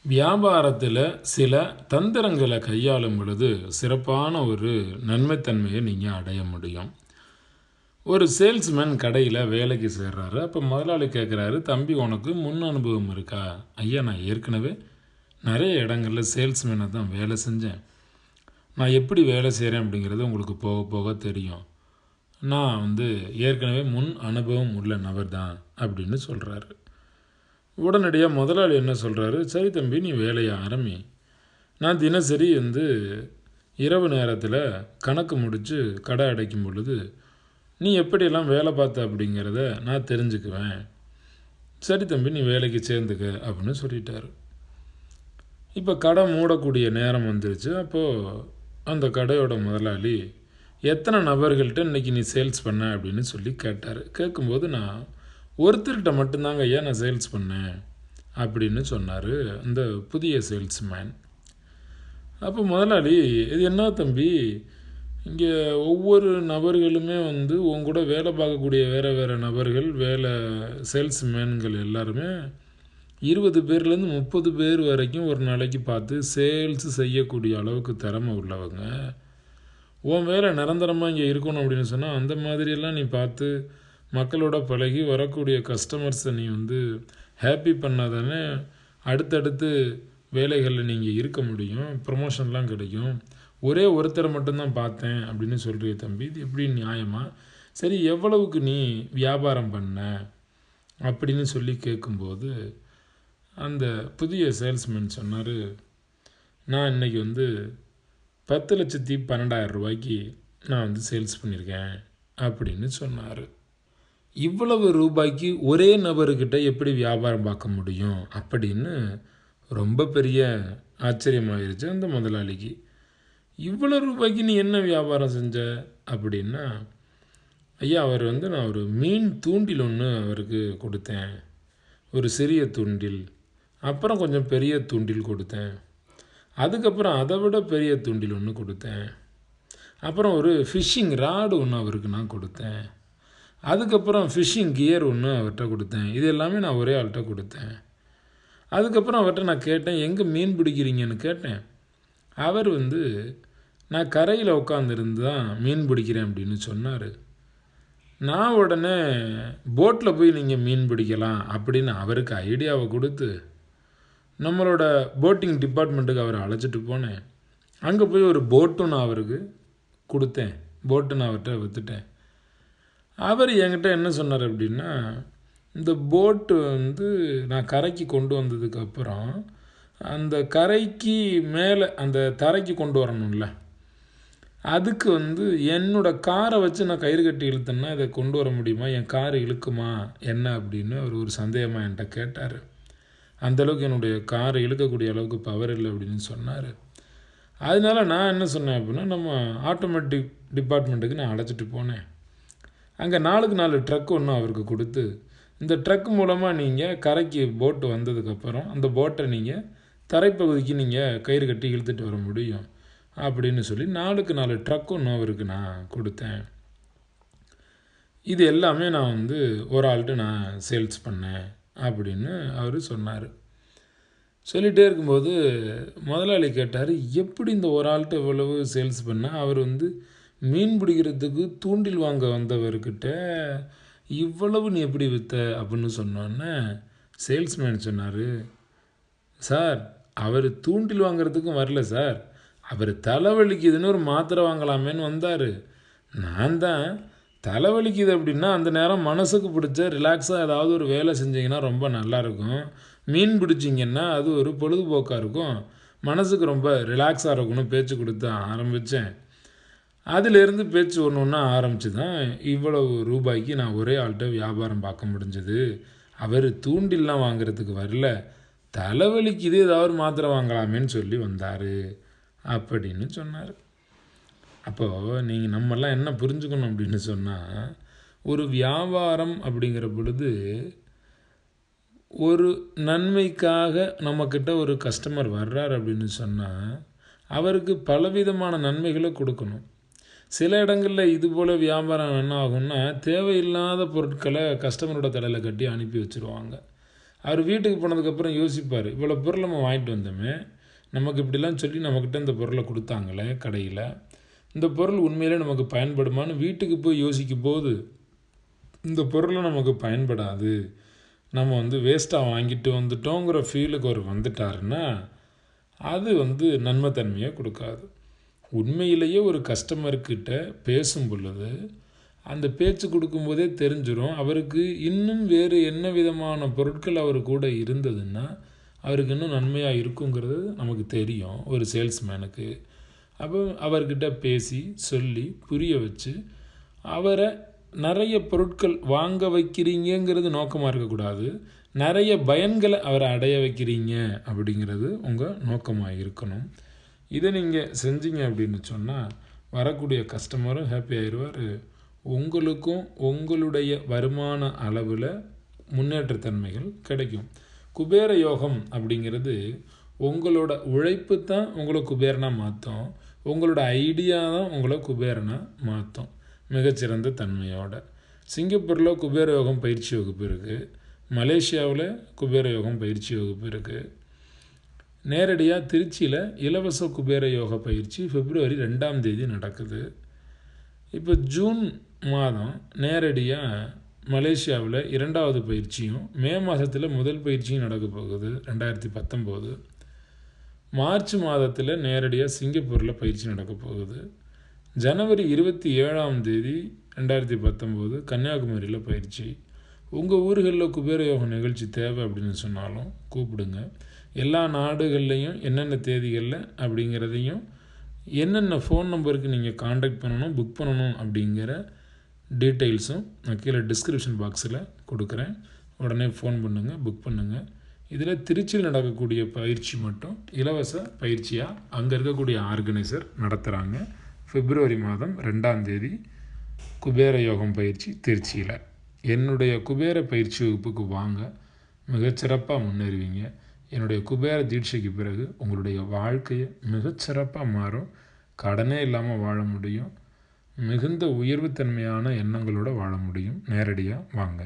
வியாபாரத்தில் சில தந்திரங்களை கையாளும் பொழுது சிறப்பான ஒரு நன்மைத்தன்மையை நீங்கள் அடைய முடியும். ஒரு சேல்ஸ்மேன் கடையில் வேலைக்கு சேர்றாரு. அப்போ முதலாளி கேட்குறாரு, தம்பி உனக்கு முன் அனுபவம் இருக்கா? ஐயா, நான் ஏற்கனவே நிறைய இடங்களில் சேல்ஸ்மேனை தான் வேலை செஞ்சேன். நான் எப்படி வேலை செய்கிறேன் அப்படிங்கிறது உங்களுக்கு போக போக தெரியும். நான் ஏற்கனவே முன் அனுபவம் உள்ள நபர் தான் அப்படின்னு சொல்கிறாரு. உடனடியாக முதலாளி என்ன சொல்கிறாரு, சரி தம்பி, நீ வேலையை ஆரம்பி. நான் தினசரி இரவு நேரத்தில் கணக்கு முடித்து கடை அடைக்கும் பொழுது நீ எப்படியெல்லாம் வேலை பார்த்த அப்படிங்கிறத நான் தெரிஞ்சுக்குவேன். சரி தம்பி, நீ வேலைக்கு சேர்ந்துக்க அப்படின்னு சொல்லிட்டாரு. இப்போ கடை மூடக்கூடிய நேரம் வந்துருச்சு. அப்போது அந்த கடையோட முதலாளி, எத்தனை நபர்கள்ட்ட இன்றைக்கி நீ சேல்ஸ் பண்ண அப்படின்னு சொல்லி கேட்டார். கேட்கும்போது, நான் ஒருத்தர்கிட்ட மட்டும்தாங்க ஐயா நான் சேல்ஸ் பண்ணேன் அப்படின்னு சொன்னார் அந்த புதிய சேல்ஸ்மேன். அப்போ முதலாளி, இது என்ன தம்பி, இங்கே ஒவ்வொரு நபர்களுமே உங்க கூட வேலை பார்க்கக்கூடிய வேறு நபர்கள், சேல்ஸ்மேன்கள் எல்லாருமே 20 பேர்லேருந்து 30 பேர் வரைக்கும் ஒரு நாளைக்கு பார்த்து சேல்ஸ் செய்யக்கூடிய அளவுக்கு திறமை உள்ளவங்க. உன் வேலை நிரந்தரமாக இங்கே இருக்கணும் அப்படின்னு சொன்னால் அந்த மாதிரியெல்லாம் நீ பார்த்து மக்களோட பழகி வரக்கூடிய கஸ்டமர்ஸை நீ ஹாப்பி பண்ணாதானே அடுத்தடுத்து வேலைகளில் நீங்கள் இருக்க முடியும், ப்ரமோஷன்லாம் கிடைக்கும். ஒரே ஒருத்தரை மட்டும்தான் பார்த்தேன் அப்படின்னு சொல்கிறிய தம்பி, இது எப்படி நியாயமா? சரி, எவ்வளவுக்கு நீ வியாபாரம் பண்ண அப்படின்னு சொல்லி கேட்கும்போது அந்த புதிய சேல்ஸ்மேன் சொன்னார், நான் இன்றைக்கி 10,12,000 ரூபாய்க்கு நான் சேல்ஸ் பண்ணியிருக்கேன் அப்படின்னு சொன்னார். இவ்வளவு ரூபாய்க்கு ஒரே நபர்கிட்ட எப்படி வியாபாரம் பார்க்க முடியும் அப்படின்னு ரொம்ப பெரிய ஆச்சரியமாயிருச்சு அந்த முதலாளிக்கு. இவ்வளோ ரூபாய்க்கு நீ என்ன வியாபாரம் செஞ்ச அப்படின்னா, ஐயா, அவர் நான் ஒரு மீன் தூண்டில் ஒன்று அவருக்கு கொடுத்தேன், ஒரு சிறிய தூண்டில், அப்புறம் கொஞ்சம் பெரிய தூண்டில் கொடுத்தேன், அதுக்கப்புறம் அதை விட பெரிய தூண்டில் ஒன்று கொடுத்தேன், அப்புறம் ஒரு ஃபிஷ்ஷிங் ராடு ஒன்று அவருக்கு நான் கொடுத்தேன், அதுக்கப்புறம் ஃபிஷ்ஷிங் கியர் ஒன்று அவர்கிட்ட கொடுத்தேன். இது எல்லாமே நான் ஒரே ஆள்கிட்ட கொடுத்தேன். அதுக்கப்புறம் அவர்கிட்ட நான் கேட்டேன், எங்கே மீன் பிடிக்கிறீங்கன்னு கேட்டேன். அவர் நான் கரையில் உட்காந்துருந்து தான் மீன் பிடிக்கிறேன் அப்படின்னு சொன்னார். நான் உடனே போட்டில் போய் நீங்கள் மீன் பிடிக்கலாம் அப்படின்னு அவருக்கு ஐடியாவை கொடுத்து நம்மளோட போட்டிங் டிபார்ட்மெண்ட்டுக்கு அவரை அழைச்சிட்டு போனேன். அங்கே போய் ஒரு போட்டும் நான் அவருக்கு கொடுத்தேன், போட்டு நான் அவர்கிட்ட விற்றுட்டேன். அவர் என்கிட்ட என்ன சொன்னார் அப்படின்னா, இந்த போட்டு நான் கரைக்கு கொண்டு வந்ததுக்கப்புறம் அந்த கரைக்கு மேலே அந்த தரைக்கு கொண்டு வரணும்ல, அதுக்கு என்னோடய காரை வச்சு நான் கயிறு கட்டி இழுத்தேன்னா இதை கொண்டு வர முடியுமா, என் கார் இழுக்குமா என்ன அப்படின்னு அவர் ஒரு சந்தேகமாக என்கிட்ட கேட்டார். அந்தளவுக்கு என்னுடைய காரை இழுக்கக்கூடிய அளவுக்கு பவர் இல்லை அப்படின்னு சொன்னார். அதனால நான் என்ன சொன்னேன் அப்படின்னா, நம்ம ஆட்டோமேட்டிக் டிபார்ட்மெண்ட்டுக்கு நான் அழைச்சிட்டு போனேன். அங்கே 4 ட்ரக் ஒன்று அவருக்கு கொடுத்து, இந்த ட்ரக் மூலமாக நீங்கள் கரைக்கு போட்டு வந்ததுக்கப்புறம் அந்த போட்டை நீங்கள் தரைப்பகுதிக்கு நீங்கள் கயிறு கட்டி இழுத்துட்டு வர முடியும் அப்படின்னு சொல்லி 4 ட்ரக் ஒன்று அவருக்கு நான் கொடுத்தேன். இது எல்லாமே நான் ஒரு ஆள்கிட்ட நான் சேல்ஸ் பண்ணேன் அப்படின்னு அவர் சொன்னார். சொல்லிகிட்டே இருக்கும்போது முதலாளி கேட்டார், எப்படி இந்த ஒரு ஆள்கிட்ட இவ்வளவு சேல்ஸ் பண்ணால்? அவர் மீன் பிடிக்கிறதுக்கு தூண்டில் வாங்க வந்தவர்கிட்ட இவ்வளவு நீ எப்படி விற்ற அப்படின்னு சொன்னோன்னே சேல்ஸ்மேன் சொன்னார், சார், அவர் தூண்டில் வாங்கிறதுக்கும் வரல சார், அவர் தலைவலிக்குதுன்னு ஒரு மாத்திரை வாங்கலாமேன்னு வந்தார். நான் தான் தலைவலிக்குது அப்படின்னா அந்த நேரம் மனசுக்கு பிடிச்ச ரிலாக்ஸாக ஏதாவது ஒரு வேலை செஞ்சிங்கன்னா ரொம்ப நல்லாயிருக்கும், மீன் பிடிச்சிங்கன்னா அது ஒரு பொழுதுபோக்காக இருக்கும், மனசுக்கு ரொம்ப ரிலாக்ஸாக இருக்கணும் பேச்சு கொடுத்து ஆரம்பித்தேன். அதிலேருந்து பேச்சு ஒன்று ஆரம்பித்து தான் இவ்வளவு ரூபாய்க்கு நான் ஒரே ஆள்கிட்ட வியாபாரம் பார்க்க முடிஞ்சது. அவர் தூண்டில்லாம் வாங்கிறதுக்கு வரல, தலைவலிக்குது ஏதாவது மாத்திரை வாங்கலாமேன்னு சொல்லி வந்தார் அப்படின்னு சொன்னார். அப்போது நீங்கள் நம்மெல்லாம் என்ன புரிஞ்சுக்கணும் அப்படின்னு சொன்னால், ஒரு வியாபாரம் அப்படிங்கிற பொழுது ஒரு நன்மைக்காக நம்மக்கிட்ட ஒரு கஸ்டமர் வர்றார் அப்படின்னு சொன்னால் அவருக்கு பலவிதமான நன்மைகளை கொடுக்கணும். சில இடங்களில் இது போல் வியாபாரம் என்ன ஆகும்னா, தேவையில்லாத பொருட்களை கஸ்டமரோட தலையில் கட்டி அனுப்பி வச்சுருவாங்க. அவர் வீட்டுக்கு போனதுக்கப்புறம் யோசிப்பார், இவ்வளோ பொருள் நம்ம வாங்கிட்டு வந்தோமே, நமக்கு இப்படிலாம் சொல்லி நம்மக்கிட்ட இந்த பொருளை கொடுத்தாங்களே கடையில், இந்த பொருள் உண்மையிலே நமக்கு பயன்படுமான்னு வீட்டுக்கு போய் யோசிக்கும் போது இந்த பொருளை நமக்கு பயன்படாது, நம்ம வேஸ்ட்டாக வாங்கிட்டு வந்துட்டோங்கிற ஃபீலுக்கு அவர் வந்துட்டாருன்னா அது நன்மைத்தன்மையை கொடுக்காது. உண்மையிலேயே ஒரு கஸ்டமர்கிட்ட பேசும் பொழுது அந்த பேச்சு கொடுக்கும்போதே தெரிஞ்சிடும் அவருக்கு இன்னும் வேறு என்ன விதமான பொருட்கள் அவர் கூட இருந்ததுன்னா அவருக்கு இன்னும் நன்மையாக இருக்குங்கிறது நமக்கு தெரியும் ஒரு சேல்ஸ்மேனுக்கு. அப்போ அவர்கிட்ட பேசி சொல்லி புரிய வச்சு அவரை நிறைய பொருட்கள் வாங்க வைக்கிறீங்கிறது நோக்கமாக இருக்கக்கூடாது, நிறைய பயன்களை அவரை அடைய வைக்கிறீங்க அப்படிங்கிறது உங்கள் நோக்கமாக இருக்கணும். இதை நீங்கள் செஞ்சீங்க அப்படின்னு சொன்னால் வரக்கூடிய கஸ்டமரும் ஹாப்பி ஆயிடுவார், உங்களுக்கும் உங்களுடைய வருமான அளவில் முன்னேற்றத்தன்மைகள் கிடைக்கும். குபேர யோகம் அப்படிங்கிறது உங்களோட உழைப்பு தான் உங்களை குபேரனாக மாற்றும், உங்களோட ஐடியா தான் உங்களை குபேரனாக மாற்றும் மிகச்சிறந்த தன்மையோட. சிங்கப்பூரில் குபேர யோகம் பயிற்சி வகுப்பு இருக்குது, மலேசியாவில் குபேர யோகம் பயிற்சி வகுப்பு இருக்குது. நேரடியாக திருச்சியில் இலவச குபேர யோக பயிற்சி பிப்ரவரி 2ஆம் தேதி நடக்குது. இப்போ ஜூன் மாதம் நேரடியாக மலேசியாவில் 2வது பயிற்சியும் மே மாதத்தில் முதல் பயிற்சியும் நடக்க போகுது 2019. மார்ச் மாதத்தில் நேரடியாக சிங்கப்பூரில் பயிற்சி நடக்க போகுது. ஜனவரி 27ஆம் தேதி 2019 கன்னியாகுமரியில் பயிற்சி. உங்கள் ஊர்களில் குபேர யோக நிகழ்ச்சி தேவை அப்படின்னு சொன்னாலும் கூப்பிடுங்க. எல்லா நாடுகள்லையும் என்னென்ன தேதிகளில் அப்படிங்கிறதையும் என்னென்ன ஃபோன் நம்பருக்கு நீங்கள் காண்டாக்ட் பண்ணணும் புக் பண்ணணும் அப்படிங்கிற டீட்டெயில்ஸும் நான் கீழே டிஸ்கிரிப்ஷன் பாக்ஸில் கொடுக்குறேன். உடனே ஃபோன் பண்ணுங்கள், புக் பண்ணுங்கள். இதில் திருச்சியில் நடக்கக்கூடிய பயிற்சி மட்டும் இலவச பயிற்சியாக அங்கே இருக்கக்கூடிய ஆர்கனைசர் நடத்துகிறாங்க. பிப்ரவரி மாதம் 2ஆம் தேதி குபேர யோகம் பயிற்சி திருச்சியில். என்னுடைய குபேர பயிற்சி வகுப்புக்கு வாங்க, மிகச்சிறப்பாக முன்னேறுவீங்க. என்னுடைய குபேர தீட்சைக்கு பிறகு உங்களுடைய வாழ்க்கையை மிகச்சிறப்பாக மாறும். கடனே இல்லாமல் வாழ முடியும், மிகுந்த உயர்வுத்தன்மையான எண்ணங்களோடு வாழ முடியும். நேரடியாக வாங்க.